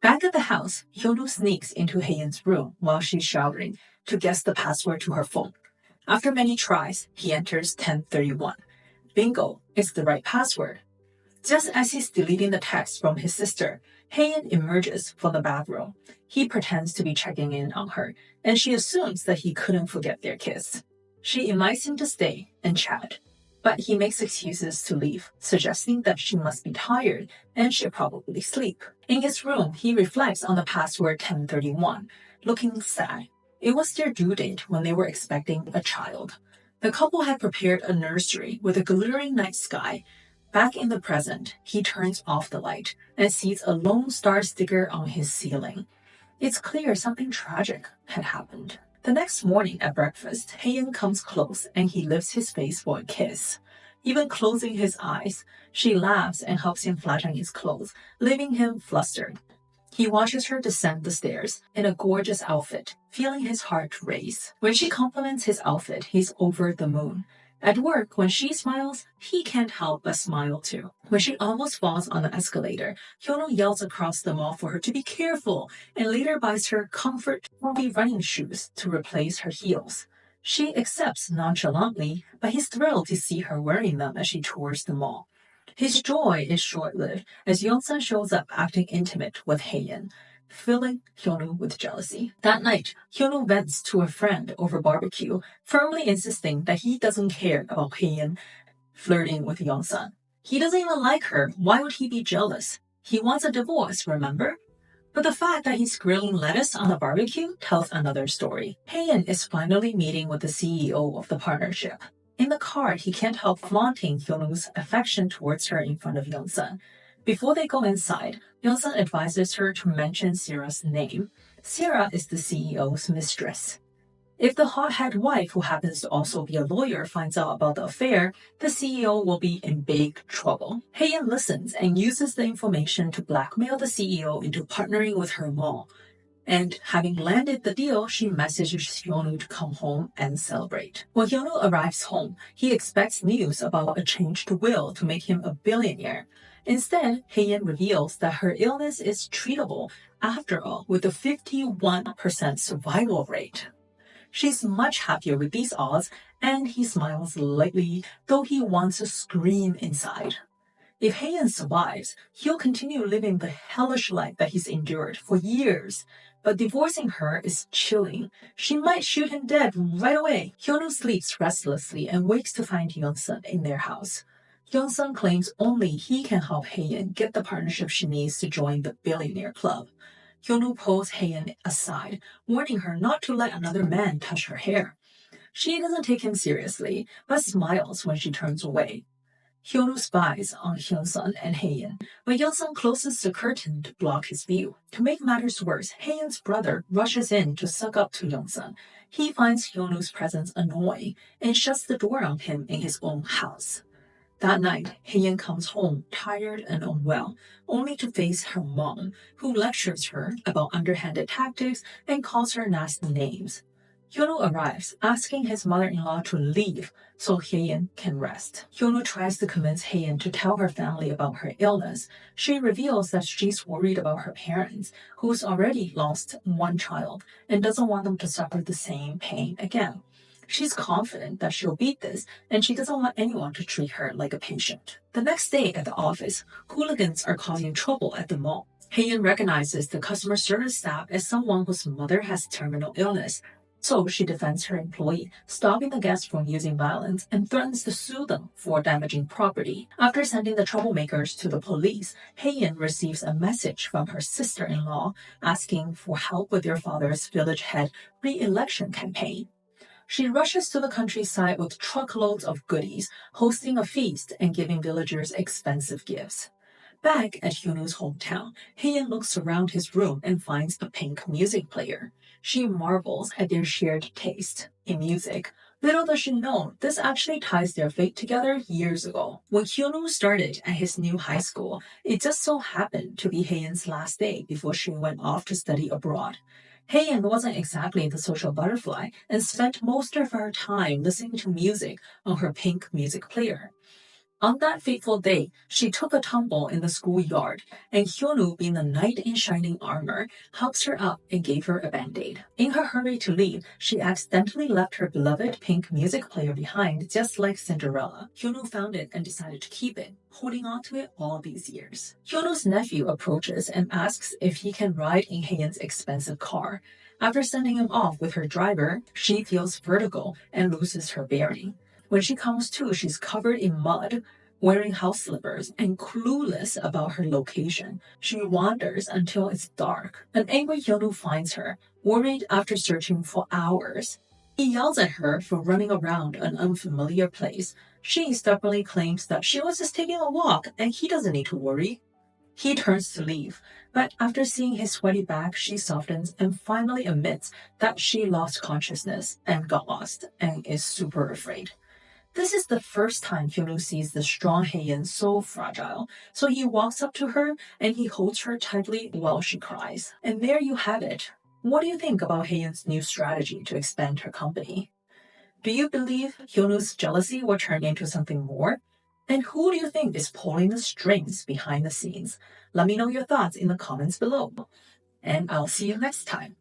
Back at the house, Hyun-woo sneaks into Hae-in's room while she's showering to guess the password to her phone. After many tries, he enters 1031. Bingo, it's the right password. Just as he's deleting the text from his sister, Hae-in emerges from the bathroom. He pretends to be checking in on her, and she assumes that he couldn't forget their kiss. She invites him to stay and chat, but he makes excuses to leave, suggesting that she must be tired and should probably sleep. In his room, he reflects on the password 1031, looking sad. It was their due date when they were expecting a child. The couple had prepared a nursery with a glittering night sky. Back in the present, he turns off the light and sees a lone star sticker on his ceiling. It's clear something tragic had happened. The next morning at breakfast, Hae-in comes close and he lifts his face for a kiss. Even closing his eyes, she laughs and helps him flatten his clothes, leaving him flustered. He watches her descend the stairs in a gorgeous outfit, feeling his heart race. When she compliments his outfit, he's over the moon. At work, when she smiles, he can't help but smile too. When she almost falls on the escalator, Hyun-woo yells across the mall for her to be careful and later buys her comfort comfy running shoes to replace her heels. She accepts nonchalantly, but he's thrilled to see her wearing them as she tours the mall. His joy is short-lived as Yeon-sun shows up acting intimate with Hae-in, filling Hyun-woo with jealousy. That night, Hyun-woo vents to a friend over barbecue, firmly insisting that he doesn't care about Hae-in flirting with Yeon-sun. He doesn't even like her. Why would he be jealous? He wants a divorce, remember? But the fact that he's grilling lettuce on the barbecue tells another story. Hae-in is finally meeting with the CEO of the partnership. In the car, he can't help flaunting Hyun-woo's affection towards her in front of Yeon-sun. Before they go inside, Yeon-sun advises her to mention Sierra's name. Sierra is the CEO's mistress. If the hothead wife, who happens to also be a lawyer, finds out about the affair, the CEO will be in big trouble. Hae-in listens and uses the information to blackmail the CEO into partnering with her mall. And having landed the deal, she messages Hyun-woo to come home and celebrate. When Hyun-woo arrives home, he expects news about a changed will to make him a billionaire. Instead, Hae-in reveals that her illness is treatable, after all, with a 51% survival rate. She's much happier with these odds, and he smiles lightly, though he wants to scream inside. If Hae-in survives, he'll continue living the hellish life that he's endured for years. But divorcing her is chilling. She might shoot him dead right away. Hyun-woo sleeps restlessly and wakes to find Yeon-sun in their house. Yeon-sun claims only he can help Hae-in get the partnership she needs to join the billionaire club. Hyun-woo pulls Hae-in aside, warning her not to let another man touch her hair. She doesn't take him seriously, but smiles when she turns away. Hyun-woo spies on Yeon-sun and Hae-in, but Yeon-sun closes the curtain to block his view. To make matters worse, Hae-in's brother rushes in to suck up to Yeon-sun. He finds Hyun-woo's presence annoying and shuts the door on him in his own house. That night, Hae-in comes home tired and unwell, only to face her mom, who lectures her about underhanded tactics and calls her nasty names. Hyun-woo arrives, asking his mother-in-law to leave so Hae-in can rest. Hyun-woo tries to convince Hae-in to tell her family about her illness. She reveals that she's worried about her parents, who's already lost one child, and doesn't want them to suffer the same pain again. She's confident that she'll beat this, and she doesn't want anyone to treat her like a patient. The next day at the office, hooligans are causing trouble at the mall. Hae-in recognizes the customer service staff as someone whose mother has terminal illness, so she defends her employee, stopping the guests from using violence and threatens to sue them for damaging property. After sending the troublemakers to the police, Hae-in receives a message from her sister-in-law asking for help with their father's village head re-election campaign. She rushes to the countryside with truckloads of goodies, hosting a feast and giving villagers expensive gifts. Back at Hyun-woo's hometown, Hae-in looks around his room and finds a pink music player. She marvels at their shared taste in music. Little does she know, this actually ties their fate together years ago. When Hyun-woo started at his new high school, it just so happened to be Hae-in's last day before she went off to study abroad. Hae-in wasn't exactly the social butterfly and spent most of her time listening to music on her pink music player. On that fateful day, she took a tumble in the schoolyard, and Hyun-woo, being a knight in shining armor, helps her up and gave her a band-aid. In her hurry to leave, she accidentally left her beloved pink music player behind, just like Cinderella. Hyun-woo found it and decided to keep it, holding on to it all these years. Hyun-woo's nephew approaches and asks if he can ride in Hae-in's expensive car. After sending him off with her driver, she feels vertigo and loses her bearing. When she comes to, she's covered in mud, wearing house slippers, and clueless about her location. She wanders until it's dark. An angry Hyun-woo finds her, worried after searching for hours. He yells at her for running around an unfamiliar place. She stubbornly claims that she was just taking a walk and he doesn't need to worry. He turns to leave, but after seeing his sweaty back, she softens and finally admits that she lost consciousness and got lost and is super afraid. This is the first time Hyun-woo sees the strong Hae-in so fragile, so he walks up to her and he holds her tightly while she cries. And there you have it. What do you think about Hae-in's new strategy to expand her company? Do you believe Hyun-woo's jealousy will turn into something more? And who do you think is pulling the strings behind the scenes? Let me know your thoughts in the comments below. And I'll see you next time.